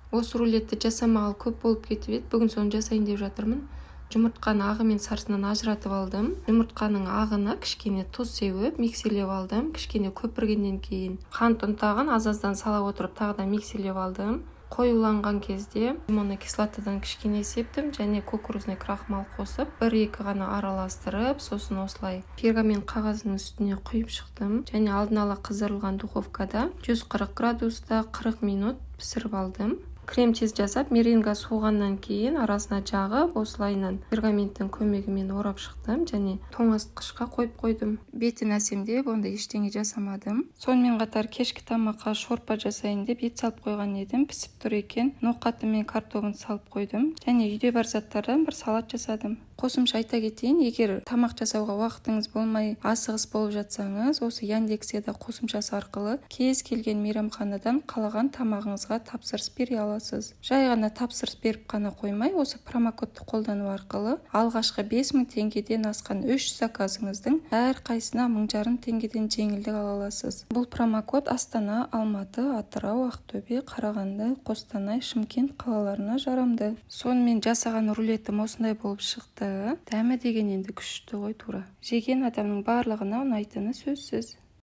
Осы рулетті жасамағалы көп болып кетіп еді. Бүгін соны жасайын деп жатырмын. Жұмыртқаны ағы мен сарысынан ажыратып алдым. Жұмыртқаның ағына кішкене тұз сеуіп миксерлеп алдым. Кішкене көпіргеннен кейін қант ұнтағын аз-аздан сала отырып тағы да миксерлеп алдым. Қоюланған кезде лимонный кислотадан кішкене септім және кукурузный крахмал қосып, 1-2 ғана араластырып, сосын осылай пергамент қағазының үстіне құйып шықтым. Және алдын ала қыздырылған духовкада 140 градуста 40 минут пісіріп алдым. Крем чиз жасап, меренга суығаннан кейін арасына жағып, осылайынан пергаменттің көмегімен орап шықтым және тоңазытқышқа қойып қойдым. Бетін әсемдеп, онда ештеңе жасамадым. Сонымен қатар кешкі тамаққа шорпа жасайын деп ет салып қойған едім. Пісіп тұр екен. Ноқаты мен картобын салып қойдым. Және үйде бар заттардан бір салат жасадым. Қосымша айта кетейін, егер тамақ жасауға уақытыңыз болмай асығыс болып жатсаңыз, осы Яндекседе қосымшасы арқылы кез келген мейрамханадан қалаған тамағыңызға тапсырыс бере аласыз. Жай ғана тапсырыс беріп қана қоймай, осы промокодты қолдану арқылы алғашқы 5000 теңгеден асқан 3 заказыңыздың әрқайсына 1500 теңгеден жеңілдік ала аласыз. Бұл промокод Астана, Алматы, Атырау, Ақтөбе, Қарағанды, Қостанай, Шымкент қалаларына жарамды. Сонымен жасаған рулетім осындай болып шықты. Дәмі деген енді күшті ғой тура. Жеген адамның барлығына ұнайтыны сөзсіз.